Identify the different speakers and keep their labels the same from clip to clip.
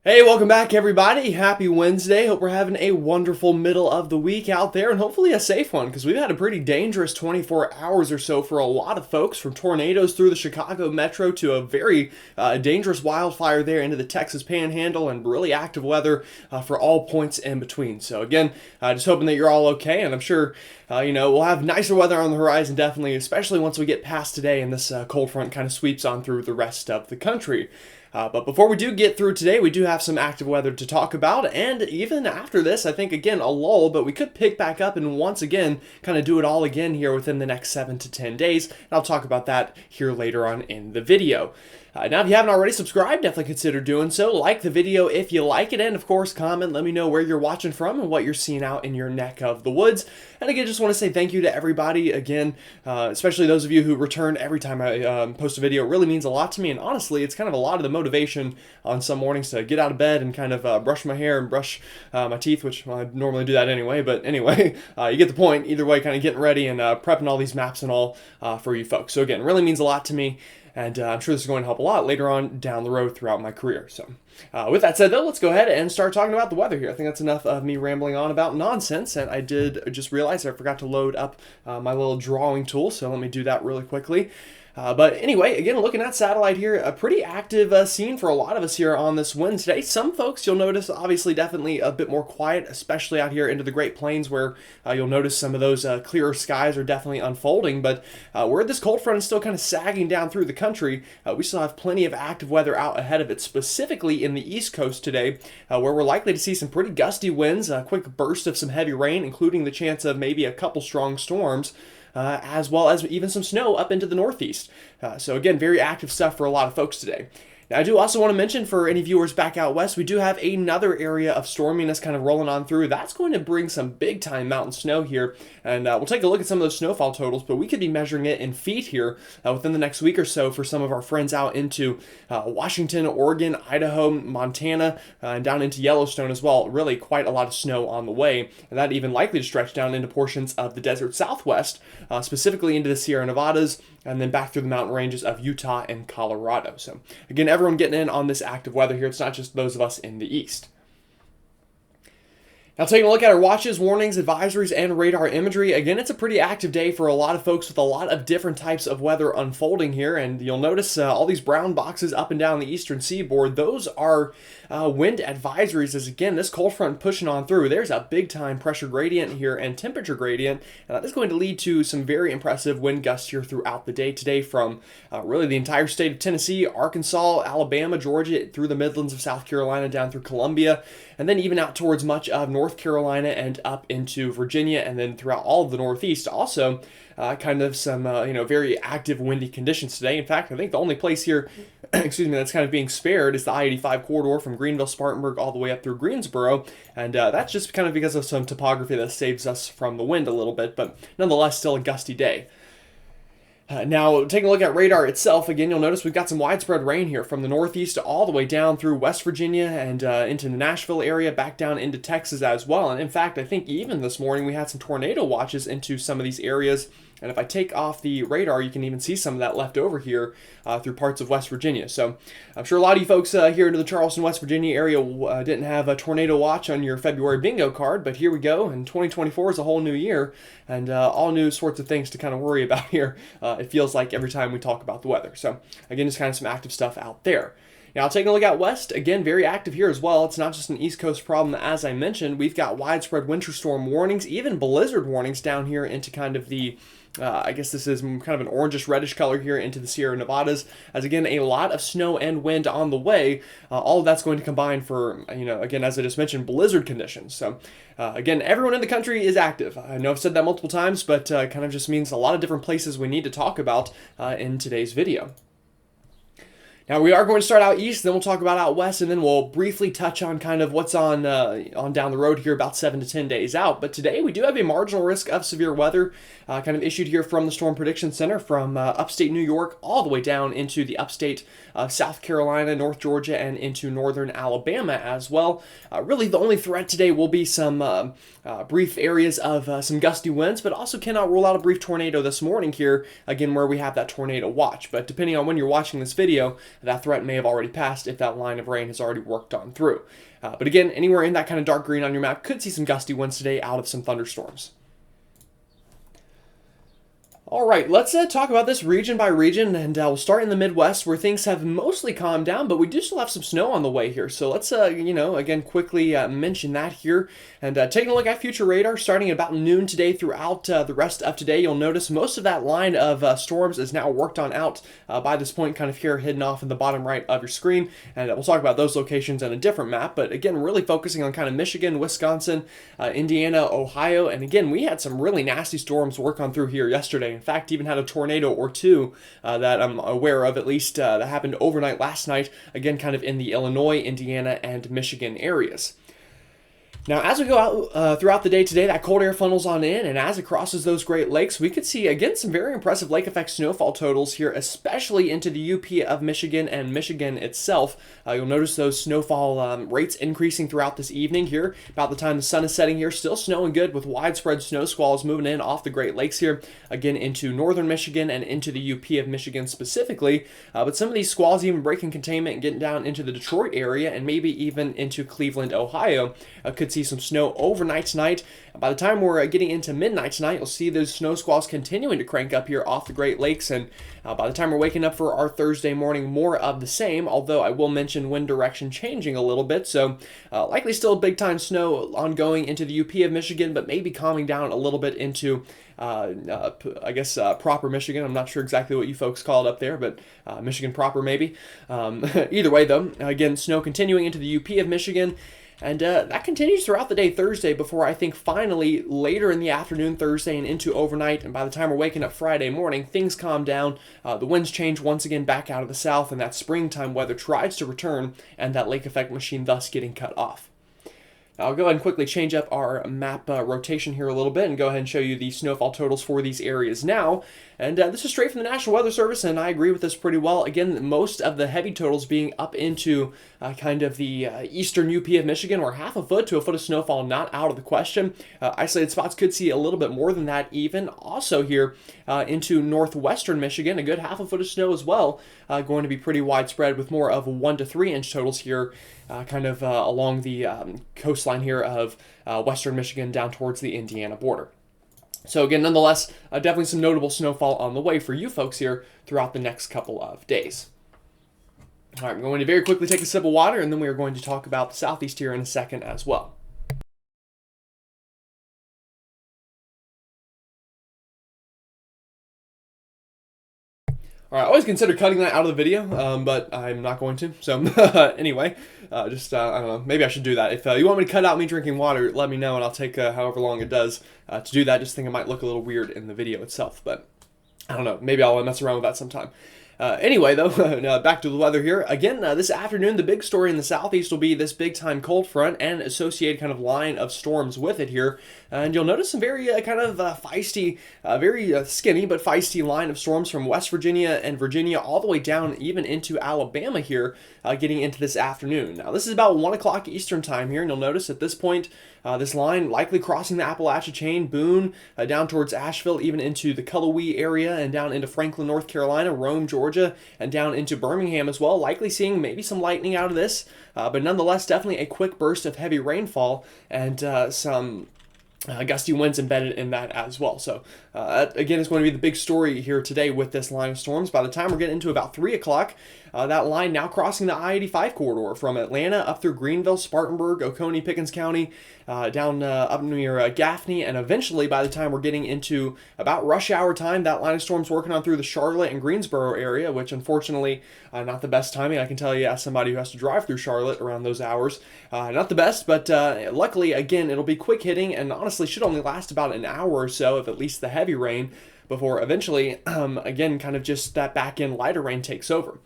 Speaker 1: Hey, welcome back everybody. Happy Wednesday. Hope we're having a wonderful middle of the week out there and hopefully a safe one because we've had a pretty dangerous 24 hours or so for a lot of folks, from tornadoes through the Chicago metro to a very dangerous wildfire there into the Texas panhandle, and really active weather for all points in between. So again, just hoping that you're all okay, and I'm sure we'll have nicer weather on the horizon, definitely, especially once we get past today and this cold front kind of sweeps on through the rest of the country. But before we do get through today, we do have some active weather to talk about, and even after this, I think, again, a lull, but we could pick back up and once again kind of do it all again here within the next 7 to 10 days, and I'll talk about that here later on in the video. Now, if you haven't already subscribed, definitely consider doing so. Like the video if you like it, and of course, comment. Let me know where you're watching from and what you're seeing out in your neck of the woods. And again, just want to say thank you to everybody again, especially those of you who return every time I post a video. It really means a lot to me, and honestly, it's kind of a lot of the motivation on some mornings to get out of bed and kind of brush my hair and brush my teeth, which, well, I normally do that anyway, but anyway, you get the point. Either way, kind of getting ready and prepping all these maps and all for you folks. So again, it really means a lot to me. And I'm sure this is going to help a lot later on down the road throughout my career. So with that said, though, let's go ahead and start talking about the weather here. I think that's enough of me rambling on about nonsense. And I did just realize I forgot to load up my little drawing tool. So let me do that really quickly. But anyway, again, looking at satellite here, a pretty active scene for a lot of us here on this Wednesday. Some folks, you'll notice, obviously definitely a bit more quiet, especially out here into the Great Plains, where you'll notice some of those clearer skies are definitely unfolding. But where this cold front is still kind of sagging down through the country, we still have plenty of active weather out ahead of it, specifically in the East Coast today, where we're likely to see some pretty gusty winds, a quick burst of some heavy rain, including the chance of maybe a couple strong storms. As well as even some snow up into the Northeast. So again, very active stuff for a lot of folks today. Now, I do also want to mention, for any viewers back out west, we do have another area of storminess kind of rolling on through. That's going to bring some big-time mountain snow here, and we'll take a look at some of those snowfall totals, but we could be measuring it in feet here within the next week or so for some of our friends out into Washington, Oregon, Idaho, Montana, and down into Yellowstone as well. Really quite a lot of snow on the way, and that even likely to stretch down into portions of the desert Southwest, specifically into the Sierra Nevadas, and then back through the mountain ranges of Utah and Colorado. So again, everyone getting in on this active weather here. It's not just those of us in the east. Now, taking a look at our watches, warnings, advisories, and radar imagery. Again, it's a pretty active day for a lot of folks with a lot of different types of weather unfolding here. And you'll notice all these brown boxes up and down the eastern seaboard. Those are wind advisories, as again, this cold front pushing on through. There's a big time pressure gradient here and temperature gradient. And that is going to lead to some very impressive wind gusts here throughout the day today, from really the entire state of Tennessee, Arkansas, Alabama, Georgia, through the Midlands of South Carolina, down through Columbia, and then even out towards much of North Carolina and up into Virginia, and then throughout all of the Northeast. Also, kind of some very active windy conditions today. In fact, I think the only place here, excuse me, that's kind of being spared is the I-85 corridor from Greenville, Spartanburg, all the way up through Greensboro, and that's just kind of because of some topography that saves us from the wind a little bit, but nonetheless, still a gusty day. Now, taking a look at radar itself, again, you'll notice we've got some widespread rain here from the Northeast all the way down through West Virginia and into the Nashville area, back down into Texas as well. And in fact, I think even this morning we had some tornado watches into some of these areas. And if I take off the radar, you can even see some of that left over here through parts of West Virginia. So I'm sure a lot of you folks here into the Charleston, West Virginia area didn't have a tornado watch on your February bingo card, but here we go. And 2024 is a whole new year, and all new sorts of things to kind of worry about here. It feels like every time we talk about the weather. So again, just kind of some active stuff out there. Now, taking a look out west, again, very active here as well. It's not just an East Coast problem, as I mentioned. We've got widespread winter storm warnings, even blizzard warnings down here into kind of the I guess this is kind of an orangish reddish color here into the Sierra Nevadas, as again, a lot of snow and wind on the way. All of that's going to combine for, again, as I just mentioned, blizzard conditions. So again, everyone in the country is active. I know I've said that multiple times, but kind of just means a lot of different places we need to talk about in today's video. Now, we are going to start out east, then we'll talk about out west, and then we'll briefly touch on kind of what's on down the road here about 7 to 10 days out. But today we do have a marginal risk of severe weather kind of issued here from the Storm Prediction Center, from upstate New York all the way down into the upstate of South Carolina, North Georgia, and into northern Alabama as well. Really, the only threat today will be some brief areas of some gusty winds, but also cannot rule out a brief tornado this morning here, again, where we have that tornado watch. But depending on when you're watching this video, that threat may have already passed if that line of rain has already worked on through. But again, anywhere in that kind of dark green on your map could see some gusty winds today out of some thunderstorms. All right, let's talk about this region by region, and we'll start in the Midwest where things have mostly calmed down, but we do still have some snow on the way here. So let's, again, quickly mention that here. And taking a look at future radar, starting at about noon today throughout the rest of today, you'll notice most of that line of storms is now worked on out by this point, kind of here hidden off in the bottom right of your screen. And we'll talk about those locations on a different map, but again, really focusing on kind of Michigan, Wisconsin, Indiana, Ohio, and again, we had some really nasty storms work on through here yesterday. In fact, even had a tornado or two that I'm aware of, at least, that happened overnight last night, again, kind of in the Illinois, Indiana, and Michigan areas. Now, as we go out throughout the day today, that cold air funnels on in, and as it crosses those Great Lakes, we could see, again, some very impressive lake effect snowfall totals here, especially into the UP of Michigan and Michigan itself. You'll notice those snowfall rates increasing throughout this evening here. About the time the sun is setting here, still snowing good with widespread snow squalls moving in off the Great Lakes here, again, into northern Michigan and into the UP of Michigan specifically. But some of these squalls even breaking containment and getting down into the Detroit area and maybe even into Cleveland, Ohio. Could see some snow overnight tonight. By the time we're getting into midnight tonight, you'll see those snow squalls continuing to crank up here off the Great Lakes, and by the time we're waking up for our Thursday morning, more of the same, although I will mention wind direction changing a little bit, so likely still big time snow ongoing into the UP of Michigan, but maybe calming down a little bit into proper Michigan. I'm not sure exactly what you folks call it up there, but Michigan proper maybe. Either way though, again, snow continuing into the UP of Michigan. And that continues throughout the day Thursday before I think finally later in the afternoon Thursday and into overnight. And by the time we're waking up Friday morning, things calm down. The winds change once again back out of the south, and that springtime weather tries to return, and that lake effect machine thus getting cut off. I'll go ahead and quickly change up our map rotation here a little bit and go ahead and show you the snowfall totals for these areas now. And this is straight from the National Weather Service, and I agree with this pretty well. Again, most of the heavy totals being up into kind of the eastern UP of Michigan, where half a foot to a foot of snowfall not out of the question. Isolated spots could see a little bit more than that even. Also here into northwestern Michigan, a good half a foot of snow as well, going to be pretty widespread with more of 1 to 3 inch totals here along the coastline here of western Michigan down towards the Indiana border. So again, nonetheless, definitely some notable snowfall on the way for you folks here throughout the next couple of days. All right, I'm going to very quickly take a sip of water, and then we are going to talk about the southeast here in a second as well. All right, I always consider cutting that out of the video, but I'm not going to. So anyway, I don't know, maybe I should do that. If you want me to cut out me drinking water, let me know, and I'll take however long it does to do that. Just think it might look a little weird in the video itself, but I don't know. Maybe I'll mess around with that sometime. Anyway, though, back to the weather here. Again, this afternoon, the big story in the southeast will be this big-time cold front and associated kind of line of storms with it here. And you'll notice some very feisty, very skinny but feisty line of storms from West Virginia and Virginia all the way down even into Alabama here getting into this afternoon. Now, this is about 1 o'clock Eastern time here, and you'll notice at this point, this line likely crossing the Appalachia chain, Boone, down towards Asheville, even into the Cullowhee area and down into Franklin, North Carolina, Rome, Georgia, and down into Birmingham as well. Likely seeing maybe some lightning out of this, but nonetheless, definitely a quick burst of heavy rainfall and some gusty winds embedded in that as well. So again, it's going to be the big story here today with this line of storms. By the time we're getting into about 3 o'clock, that line now crossing the I-85 corridor from Atlanta up through Greenville, Spartanburg, Oconee, Pickens County, down up near Gaffney, and eventually by the time we're getting into about rush hour time, that line of storms working on through the Charlotte and Greensboro area, which unfortunately not the best timing. I can tell you as somebody who has to drive through Charlotte around those hours. Not the best, but luckily, again, it'll be quick hitting and honestly should only last about an hour or so of at least the heavy rain before eventually, again, kind of just that back end lighter rain takes over.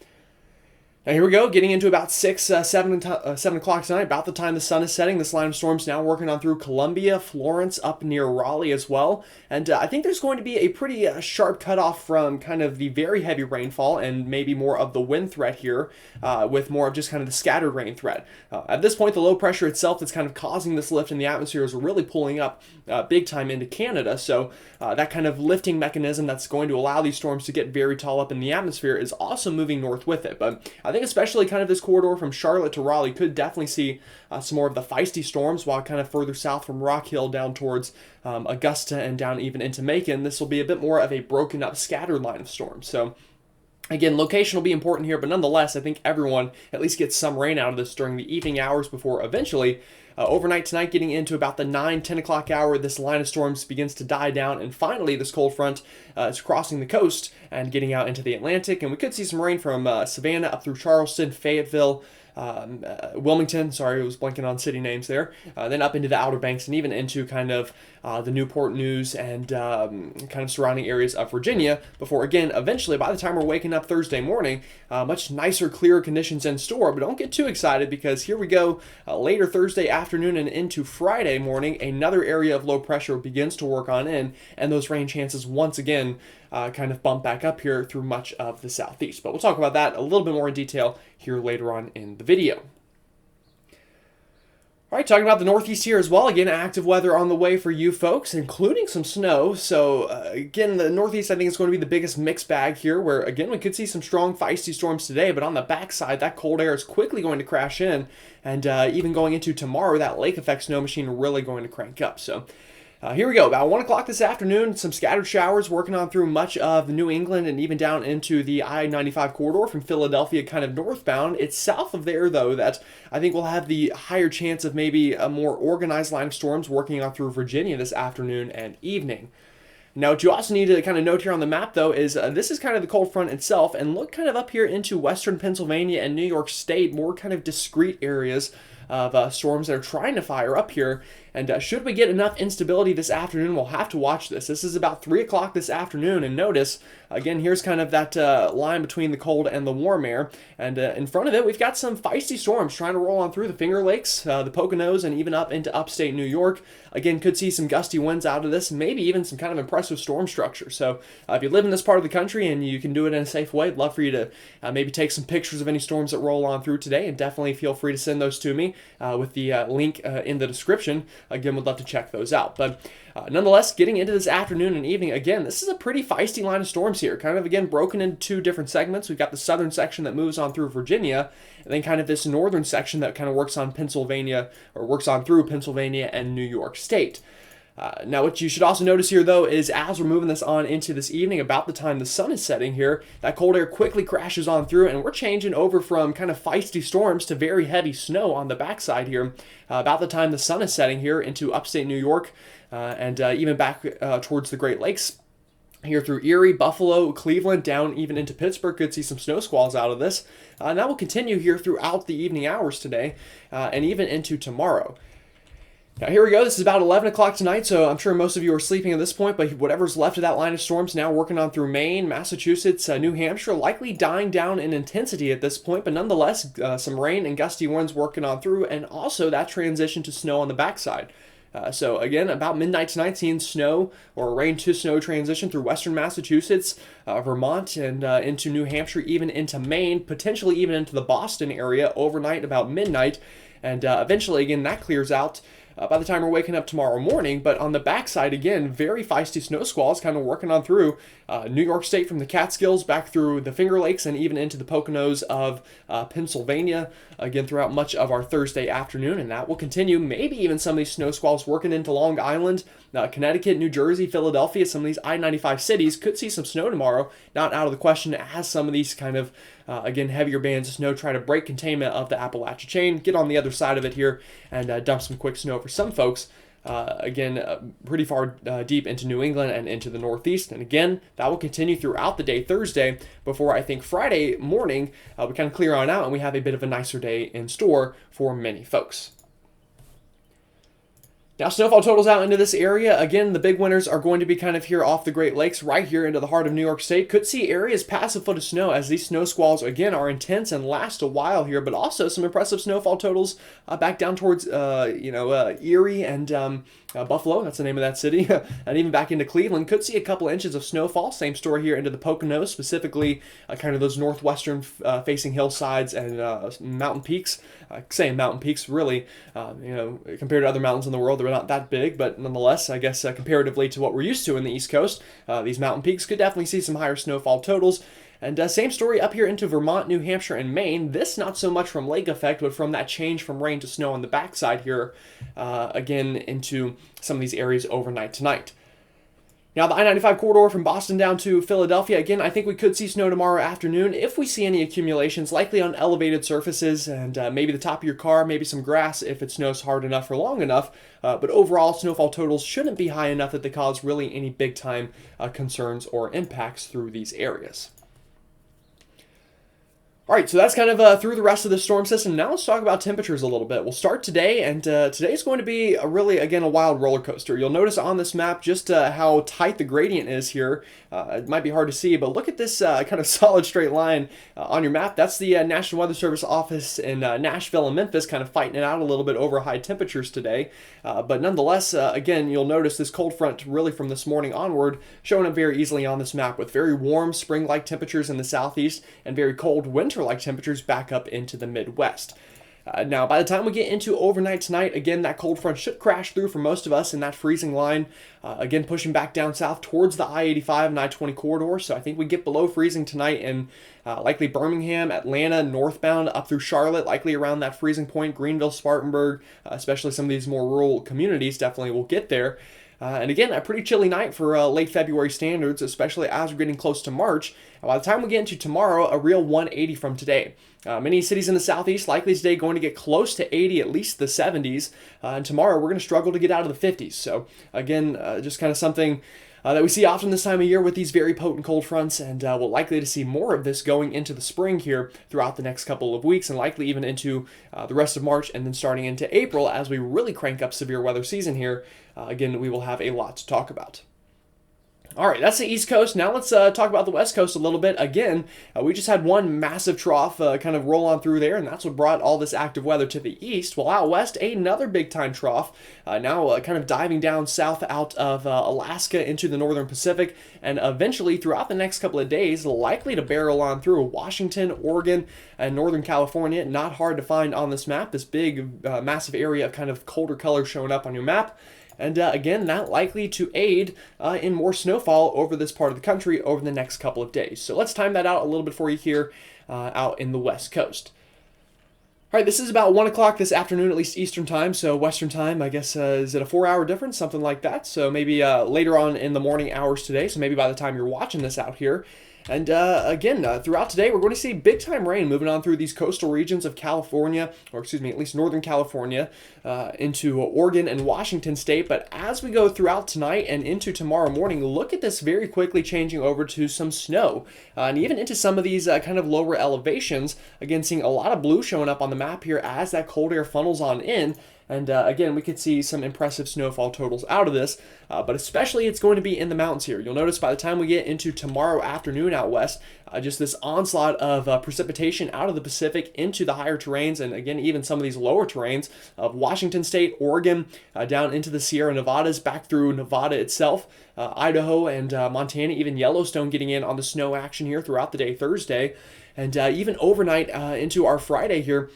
Speaker 1: Now here we go, getting into about 7 o'clock tonight, about the time the sun is setting. This line of storms now working on through Columbia, Florence, up near Raleigh as well. And I think there's going to be a pretty sharp cutoff from kind of the very heavy rainfall and maybe more of the wind threat here, with more of just kind of the scattered rain threat. At this point, the low pressure itself that's kind of causing this lift in the atmosphere is really pulling up big time into Canada. So that kind of lifting mechanism that's going to allow these storms to get very tall up in the atmosphere is also moving north with it. But I think especially kind of this corridor from Charlotte to Raleigh could definitely see some more of the feisty storms, while kind of further south from Rock Hill down towards Augusta and down even into Macon, this will be a bit more of a broken up, scattered line of storms. So again, location will be important here, but nonetheless, I think everyone at least gets some rain out of this during the evening hours before eventually, overnight tonight, getting into about the 9-10 o'clock hour, this line of storms begins to die down, and finally this cold front is crossing the coast and getting out into the Atlantic, and we could see some rain from Savannah up through Charleston, Fayetteville, Wilmington, sorry, I was blanking on city names there, then up into the Outer Banks and even into kind of the Newport News and kind of surrounding areas of Virginia, before again, eventually, by the time we're waking up Thursday morning, much nicer, clearer conditions in store. But don't get too excited, because here we go, later Thursday afternoon and into Friday morning, another area of low pressure begins to work on in, and those rain chances once again kind of bump back up here through much of the southeast. But we'll talk about that a little bit more in detail here later on in the video. All right, talking about the Northeast here as well. Again, active weather on the way for you folks, including some snow. So again, the Northeast, I think, is going to be the biggest mixed bag here, where again, we could see some strong feisty storms today, but on the backside, that cold air is quickly going to crash in, and even going into tomorrow, that lake effect snow machine really going to crank up. So here we go, about 1 o'clock this afternoon, some scattered showers working on through much of New England and even down into the I-95 corridor from Philadelphia kind of northbound. It's south of there, though, that I think we'll have the higher chance of maybe a more organized line of storms working on through Virginia this afternoon and evening. Now, what you also need to kind of note here on the map, though, is this is kind of the cold front itself, and look kind of up here into western Pennsylvania and New York State, more kind of discrete areas of storms that are trying to fire up here. And should we get enough instability this afternoon, we'll have to watch this. This is about 3 o'clock this afternoon, and notice, again, here's kind of that line between the cold and the warm air, and in front of it, we've got some feisty storms trying to roll on through the Finger Lakes, the Poconos, and even up into upstate New York. Again, could see some gusty winds out of this, maybe even some kind of impressive storm structure. So if you live in this part of the country and you can do it in a safe way, I'd love for you to maybe take some pictures of any storms that roll on through today, and definitely feel free to send those to me with the link in the description. Again, would love to check those out. But nonetheless, getting into this afternoon and evening, again, this is a pretty feisty line of storms here, kind of, again, broken into two different segments. We've got the southern section that moves on through Virginia, and then kind of this northern section that kind of works on Pennsylvania, or works on through Pennsylvania and New York State. Now, what you should also notice here, though, is as we're moving this on into this evening, about the time the sun is setting here, that cold air quickly crashes on through, and we're changing over from kind of feisty storms to very heavy snow on the backside here. About the time the sun is setting here into upstate New York, and even back towards the Great Lakes, here through Erie, Buffalo, Cleveland, down even into Pittsburgh, could see some snow squalls out of this. And that will continue here throughout the evening hours today, and even into tomorrow. Now here we go, this is about 11 o'clock tonight, so I'm sure most of you are sleeping at this point, but whatever's left of that line of storms now working on through Maine, Massachusetts, New Hampshire, likely dying down in intensity at this point, but nonetheless, some rain and gusty winds working on through, and also that transition to snow on the backside. So again, about midnight tonight, seeing snow or rain to snow transition through western Massachusetts, Vermont, and into New Hampshire, even into Maine, potentially even into the Boston area overnight about midnight, and eventually, again, that clears out by the time we're waking up tomorrow morning. But on the backside, again, very feisty snow squalls kind of working on through New York State from the Catskills back through the Finger Lakes and even into the Poconos of Pennsylvania, again, throughout much of our Thursday afternoon. And that will continue, maybe even some of these snow squalls working into Long Island, Connecticut, New Jersey, Philadelphia. Some of these I-95 cities could see some snow tomorrow. Not out of the question as some of these kind of, again, heavier bands of snow try to break containment of the Appalachia chain, get on the other side of it here, and dump some quick snow for some folks. Again, pretty far deep into New England and into the Northeast. And again, that will continue throughout the day Thursday before I think Friday morning we kind of clear on out and we have a bit of a nicer day in store for many folks. Now, snowfall totals out into this area. Again, the big winners are going to be kind of here off the Great Lakes, right here into the heart of New York State. Could see areas past a foot of snow as these snow squalls, again, are intense and last a while here, but also some impressive snowfall totals back down towards, Erie and Buffalo. That's the name of that city. And even back into Cleveland. Could see a couple inches of snowfall. Same story here into the Poconos, specifically kind of those northwestern facing hillsides and mountain peaks. Saying mountain peaks, really, compared to other mountains in the world, they're not that big, but nonetheless, I guess comparatively to what we're used to in the East Coast, these mountain peaks could definitely see some higher snowfall totals. And same story up here into Vermont, New Hampshire, and Maine. This not so much from lake effect, but from that change from rain to snow on the backside here, again into some of these areas overnight tonight. Now, the I-95 corridor from Boston down to Philadelphia, again, I think we could see snow tomorrow afternoon if we see any accumulations, likely on elevated surfaces and maybe the top of your car, maybe some grass if it snows hard enough for long enough. But overall, snowfall totals shouldn't be high enough that they cause really any big-time concerns or impacts through these areas. All right, so that's kind of through the rest of the storm system. Now let's talk about temperatures a little bit. We'll start today, and today's going to be a wild roller coaster. You'll notice on this map just how tight the gradient is here. It might be hard to see, but look at this kind of solid straight line on your map. That's the National Weather Service office in Nashville and Memphis kind of fighting it out a little bit over high temperatures today. But nonetheless, again, you'll notice this cold front really from this morning onward showing up very easily on this map with very warm spring-like temperatures in the southeast and very cold winter-like temperatures back up into the Midwest. Now, by the time we get into overnight tonight, again, that cold front should crash through for most of us in that freezing line, again, pushing back down south towards the I-85 and I-20 corridor. So I think we get below freezing tonight in likely Birmingham, Atlanta, northbound up through Charlotte, likely around that freezing point, Greenville, Spartanburg, especially some of these more rural communities definitely will get there. And again, a pretty chilly night for late February standards, especially as we're getting close to March. And by the time we get into tomorrow, a real 180 from today. Many cities in the southeast likely today going to get close to 80, at least the 70s. And tomorrow we're going to struggle to get out of the 50s. So again, just kind of something that we see often this time of year with these very potent cold fronts, and we're likely to see more of this going into the spring here throughout the next couple of weeks, and likely even into the rest of March, and then starting into April as we really crank up severe weather season here. Again, we will have a lot to talk about. All right, that's the East Coast. Now let's talk about the West Coast a little bit. Again, we just had one massive trough kind of roll on through there, and that's what brought all this active weather to the east. Well, out west, another big-time trough, now kind of diving down south out of Alaska into the northern Pacific, and eventually throughout the next couple of days, likely to barrel on through Washington, Oregon, and Northern California. Not hard to find on this map, this big, massive area of kind of colder color showing up on your map. And again, that likely to aid in more snowfall over this part of the country over the next couple of days. So let's time that out a little bit for you here out in the West Coast. All right, this is about 1 o'clock this afternoon, at least Eastern time. So Western time, I guess, is it a 4-hour difference? Something like that. So maybe later on in the morning hours today. So maybe by the time you're watching this out here. And again, throughout today, we're going to see big-time rain moving on through these coastal regions of California, or excuse me, at least Northern California, into Oregon and Washington State. But as we go throughout tonight and into tomorrow morning, look at this very quickly changing over to some snow. And even into some of these kind of lower elevations. Again, seeing a lot of blue showing up on the map here as that cold air funnels on in. And again, we could see some impressive snowfall totals out of this, but especially it's going to be in the mountains here. You'll notice by the time we get into tomorrow afternoon out west, just this onslaught of precipitation out of the Pacific into the higher terrains, and again, even some of these lower terrains of Washington State, Oregon, down into the Sierra Nevadas, back through Nevada itself, Idaho and Montana, even Yellowstone getting in on the snow action here throughout the day Thursday, and even overnight into our Friday here.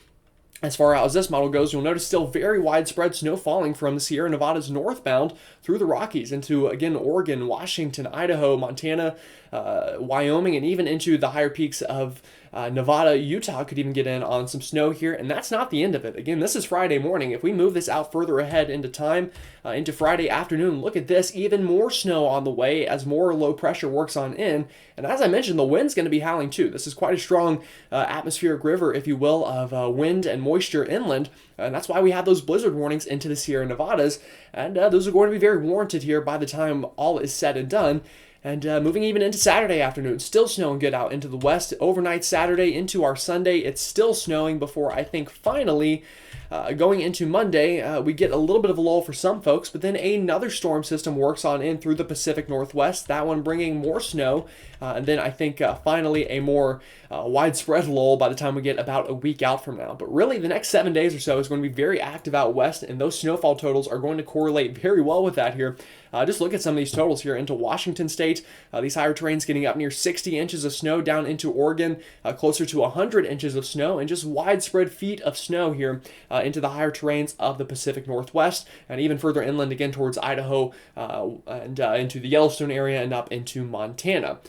Speaker 1: As far as this model goes, you'll notice still very widespread snow falling from the Sierra Nevadas northbound through the Rockies into, again, Oregon, Washington, Idaho, Montana, Wyoming, and even into the higher peaks of Nevada. Utah could even get in on some snow here, and that's not the end of it. Again, this is Friday morning. If we move this out further ahead into time, into Friday afternoon, look at this, even more snow on the way as more low pressure works on in. And as I mentioned, the wind's going to be howling too. This is quite a strong atmospheric river, if you will, of wind and moisture inland, and that's why we have those blizzard warnings into the Sierra Nevadas, and those are going to be very warranted here by the time all is said and done. And moving even into Saturday afternoon, still snowing good out into the west. Overnight Saturday into our Sunday, it's still snowing before I think finally going into Monday, we get a little bit of a lull for some folks, but then another storm system works on in through the Pacific Northwest, that one bringing more snow, and then I think finally a more widespread lull by the time we get about a week out from now. But really, the next 7 days or so is going to be very active out west, and those snowfall totals are going to correlate very well with that here. Just look at some of these totals here into Washington State. These higher terrains getting up near 60 inches of snow, down into Oregon, closer to 100 inches of snow, and just widespread feet of snow here into the higher terrains of the Pacific Northwest, and even further inland again towards Idaho and into the Yellowstone area and up into Montana.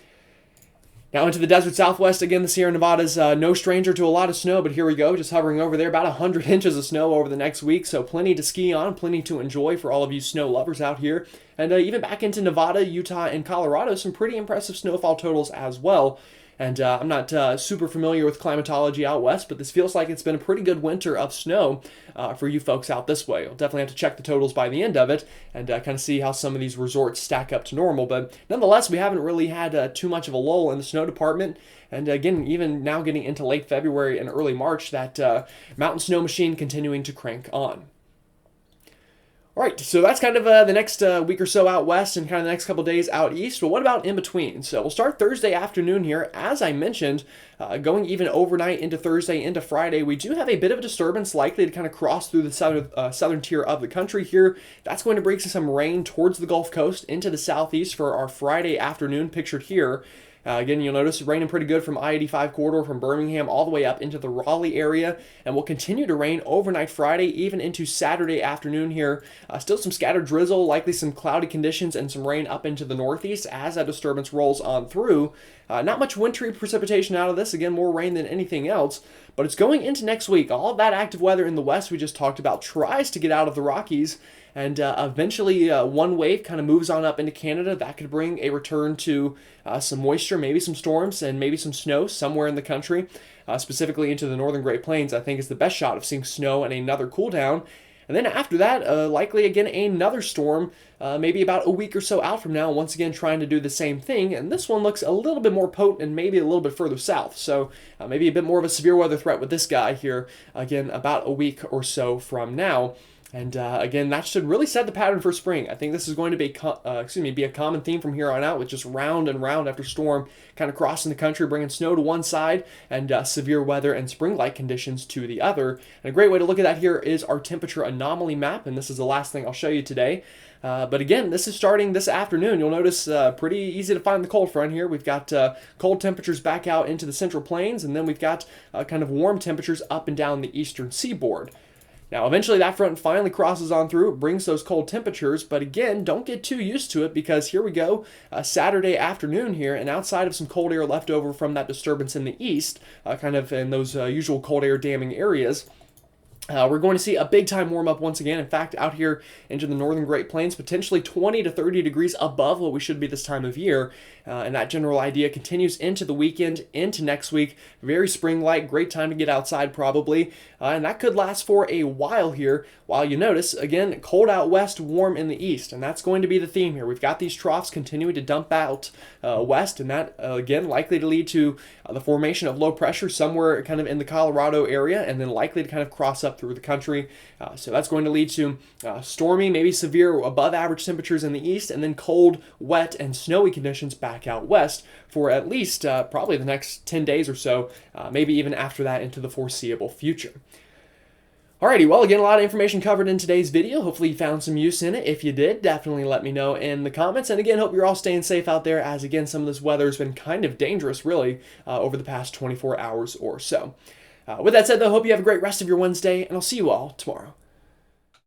Speaker 1: Now into the desert southwest, again, the Sierra Nevadas, no stranger to a lot of snow, but here we go, just hovering over there, about 100 inches of snow over the next week, so plenty to ski on, plenty to enjoy for all of you snow lovers out here. And even back into Nevada, Utah, and Colorado, some pretty impressive snowfall totals as well. And I'm not super familiar with climatology out west, but this feels like it's been a pretty good winter of snow for you folks out this way. You'll definitely have to check the totals by the end of it and kind of see how some of these resorts stack up to normal. But nonetheless, we haven't really had too much of a lull in the snow department. And again, even now getting into late February and early March, that mountain snow machine continuing to crank on. All right, so that's kind of the next week or so out west and kind of the next couple days out east. But what about in between? So we'll start Thursday afternoon here. As I mentioned, going even overnight into Thursday, into Friday, we do have a bit of a disturbance likely to kind of cross through the southern tier of the country here. That's going to bring some rain towards the Gulf Coast into the southeast for our Friday afternoon pictured here. Again, you'll notice raining pretty good from I-85 corridor from Birmingham all the way up into the Raleigh area, and will continue to rain overnight Friday, even into Saturday afternoon here. Still some scattered drizzle, likely some cloudy conditions, and some rain up into the northeast as that disturbance rolls on through. Not much wintry precipitation out of this, again, more rain than anything else, but it's going into next week. All of that active weather in the west we just talked about tries to get out of the Rockies, and eventually one wave kind of moves on up into Canada. That could bring a return to some moisture, maybe some storms, and maybe some snow somewhere in the country, specifically into the northern Great Plains. I think is the best shot of seeing snow and another cool down. And then after that, likely again another storm, maybe about a week or so out from now, once again trying to do the same thing. And this one looks a little bit more potent and maybe a little bit further south. So maybe a bit more of a severe weather threat with this guy here, again, about a week or so from now. And again, that should really set the pattern for spring. I think this is going to be, be a common theme from here on out, with just round and round after storm kind of crossing the country, bringing snow to one side and severe weather and spring-like conditions to the other. And a great way to look at that here is our temperature anomaly map, and this is the last thing I'll show you today. But again, this is starting this afternoon. You'll notice pretty easy to find the cold front here. We've got cold temperatures back out into the central plains, and then we've got kind of warm temperatures up and down the eastern seaboard. Now, eventually that front finally crosses on through, brings those cold temperatures, but again, don't get too used to it, because here we go, Saturday afternoon here, and outside of some cold air left over from that disturbance in the east, kind of in those usual cold air damming areas, we're going to see a big-time warm-up once again. In fact, out here into the northern Great Plains, potentially 20 to 30 degrees above what we should be this time of year. And that general idea continues into the weekend, into next week. Very spring-like, great time to get outside probably. And that could last for a while here, while you notice, again, cold out west, warm in the east. And that's going to be the theme here. We've got these troughs continuing to dump out west, and that, again, likely to lead to the formation of low pressure somewhere kind of in the Colorado area, and then likely to kind of cross up through the country. So that's going to lead to stormy, maybe severe above average temperatures in the east, and then cold, wet, and snowy conditions back out west for at least probably the next 10 days or so, maybe even after that into the foreseeable future. Alrighty, well, again, a lot of information covered in today's video. Hopefully you found some use in it. If you did, definitely let me know in the comments. And again, hope you're all staying safe out there, as again, some of this weather has been kind of dangerous, really, over the past 24 hours or so. With that said, though, hope you have a great rest of your Wednesday, and I'll see you all tomorrow.